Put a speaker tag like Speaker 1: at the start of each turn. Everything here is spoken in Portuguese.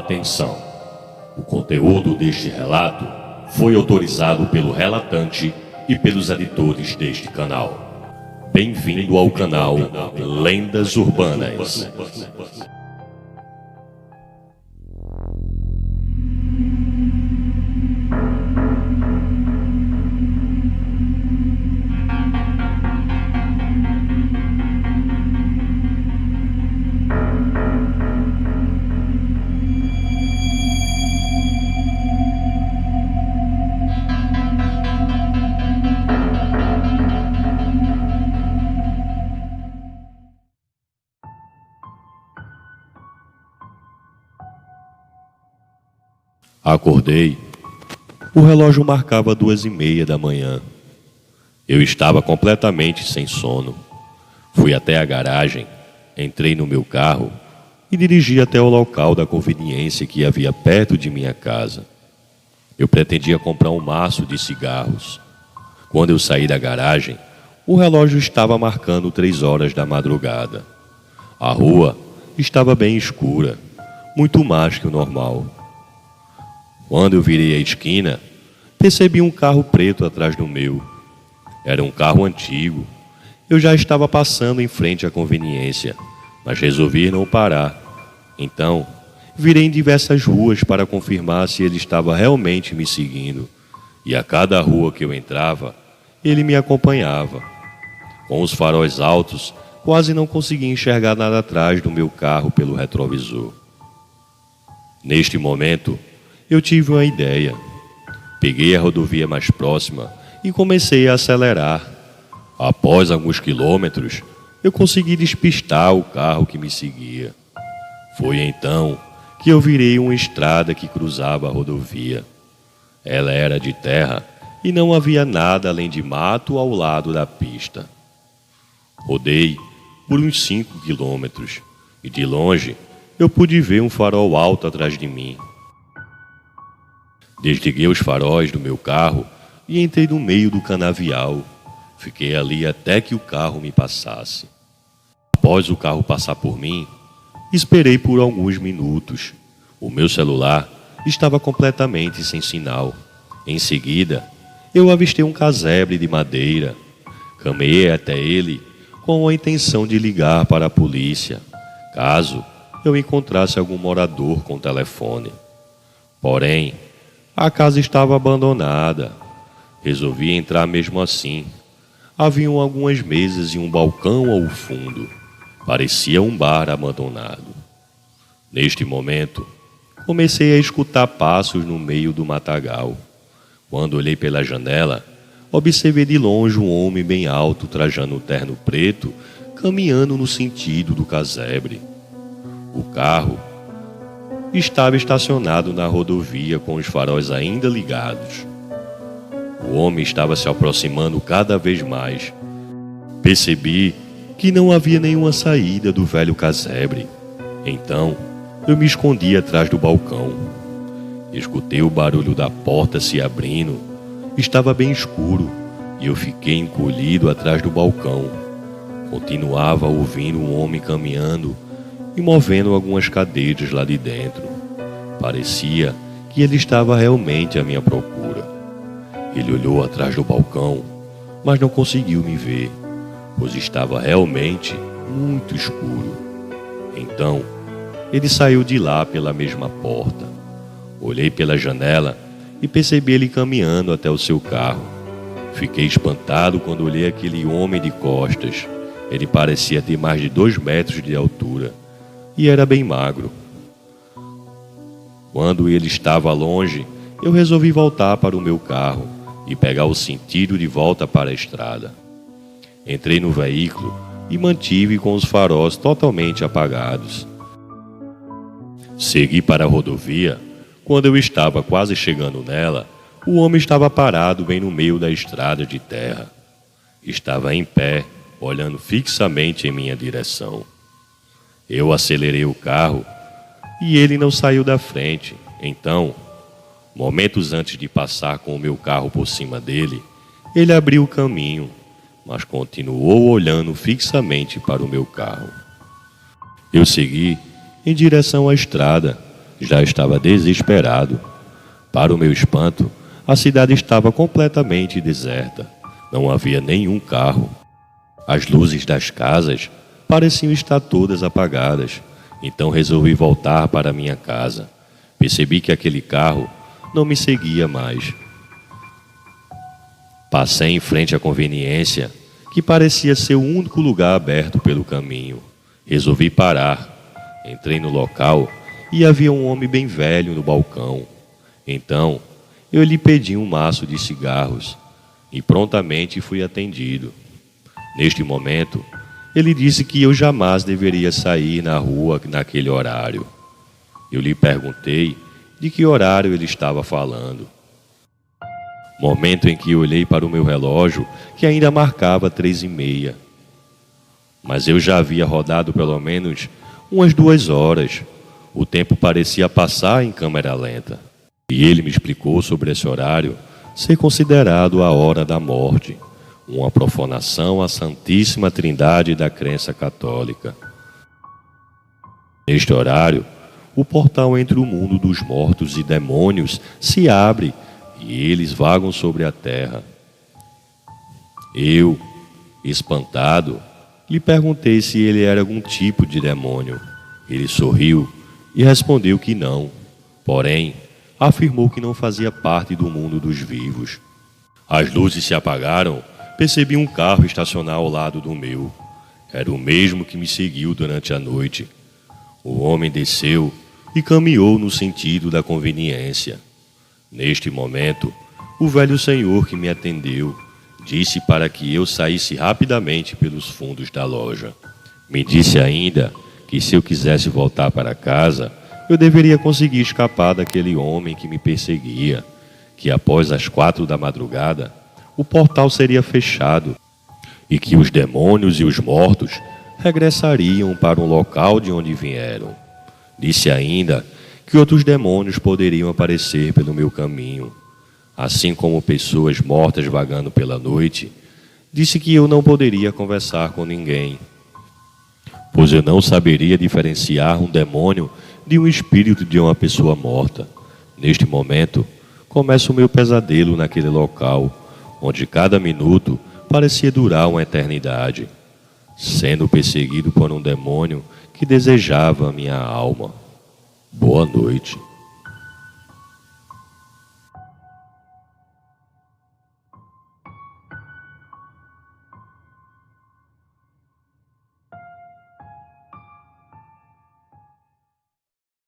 Speaker 1: Atenção! O conteúdo deste relato foi autorizado pelo relatante e pelos editores deste canal. Bem-vindo ao canal Lendas Urbanas. Acordei. O relógio marcava 2:30 da manhã. Eu estava completamente sem sono. Fui até a garagem, entrei no meu carro e dirigi até o local da conveniência que havia perto de minha casa. Eu pretendia comprar um maço de cigarros. Quando eu saí da garagem, o relógio estava marcando 3 horas da madrugada. A rua estava bem escura, muito mais que o normal. Quando eu virei a esquina, percebi um carro preto atrás do meu. Era um carro antigo. Eu já estava passando em frente à conveniência, mas resolvi não parar. Então, virei em diversas ruas para confirmar se ele estava realmente me seguindo. E a cada rua que eu entrava, ele me acompanhava. Com os faróis altos, quase não conseguia enxergar nada atrás do meu carro pelo retrovisor. Neste momento, eu tive uma ideia. Peguei a rodovia mais próxima e comecei a acelerar. Após alguns quilômetros, eu consegui despistar o carro que me seguia. Foi então que eu virei uma estrada que cruzava a rodovia. Ela era de terra e não havia nada além de mato ao lado da pista. Rodei por uns 5 quilômetros e de longe eu pude ver um farol alto atrás de mim. Desliguei os faróis do meu carro e entrei no meio do canavial. Fiquei ali até que o carro me passasse. Após o carro passar por mim, esperei por alguns minutos. O meu celular estava completamente sem sinal. Em seguida, eu avistei um casebre de madeira. Caminhei até ele com a intenção de ligar para a polícia, caso eu encontrasse algum morador com telefone. Porém, a casa estava abandonada. Resolvi entrar mesmo assim. Haviam algumas mesas e um balcão ao fundo. Parecia um bar abandonado. Neste momento, comecei a escutar passos no meio do matagal. Quando olhei pela janela, observei de longe um homem bem alto, trajando um terno preto, caminhando no sentido do casebre. O carro estava estacionado na rodovia com os faróis ainda ligados. O homem estava se aproximando cada vez mais. Percebi que não havia nenhuma saída do velho casebre. Então, eu me escondi atrás do balcão. Escutei o barulho da porta se abrindo. Estava bem escuro e eu fiquei encolhido atrás do balcão. Continuava ouvindo um homem caminhando e movendo algumas cadeiras lá de dentro. Parecia que ele estava realmente à minha procura. Ele olhou atrás do balcão, mas não conseguiu me ver, pois estava realmente muito escuro. Então, ele saiu de lá pela mesma porta. Olhei pela janela e percebi ele caminhando até o seu carro. Fiquei espantado quando olhei aquele homem de costas. Ele parecia ter mais de 2 metros de altura e era bem magro. Quando ele estava longe, eu resolvi voltar para o meu carro e pegar o sentido de volta para a estrada. Entrei no veículo e mantive com os faróis totalmente apagados. Segui para a rodovia. Quando eu estava quase chegando nela, o homem estava parado bem no meio da estrada de terra. Estava em pé, olhando fixamente em minha direção. Eu acelerei o carro e ele não saiu da frente. Então, momentos antes de passar com o meu carro por cima dele, ele abriu o caminho, mas continuou olhando fixamente para o meu carro. Eu segui em direção à estrada, Já estava desesperado. Para o meu espanto, a cidade estava completamente deserta. Não havia nenhum carro. As luzes das casas pareciam estar todas apagadas. Então resolvi voltar para minha casa. Percebi que aquele carro não me seguia mais. Passei em frente à conveniência, que parecia ser o único lugar aberto pelo caminho. Resolvi parar. Entrei no local e havia um homem bem velho no balcão. Então, eu lhe pedi um maço de cigarros e prontamente fui atendido. Neste momento, ele disse que eu jamais deveria sair na rua naquele horário. Eu lhe perguntei de que horário ele estava falando. Momento em que olhei para o meu relógio, que ainda marcava 3h30. Mas eu já havia rodado pelo menos umas 2 horas. O tempo parecia passar em câmera lenta. E ele me explicou sobre esse horário ser considerado a hora da morte, uma profanação à Santíssima Trindade da crença católica. Neste horário, o portal entre o mundo dos mortos e demônios se abre e eles vagam sobre a terra. Eu, espantado, lhe perguntei se ele era algum tipo de demônio. Ele sorriu e respondeu que não. Porém, afirmou que não fazia parte do mundo dos vivos. As luzes se apagaram. Percebi um carro estacionar ao lado do meu. Era o mesmo que me seguiu durante a noite. O homem desceu e caminhou no sentido da conveniência. Neste momento, o velho senhor que me atendeu disse para que eu saísse rapidamente pelos fundos da loja. Me disse ainda que se eu quisesse voltar para casa, eu deveria conseguir escapar daquele homem que me perseguia, que após as 4 da madrugada, o portal seria fechado e que os demônios e os mortos regressariam para um local de onde vieram. Disse ainda que outros demônios poderiam aparecer pelo meu caminho, assim como pessoas mortas vagando pela noite. Disse que eu não poderia conversar com ninguém, pois eu não saberia diferenciar um demônio de um espírito de uma pessoa morta. Neste momento, começa o meu pesadelo naquele local, onde cada minuto parecia durar uma eternidade, sendo perseguido por um demônio que desejava a minha alma. Boa noite.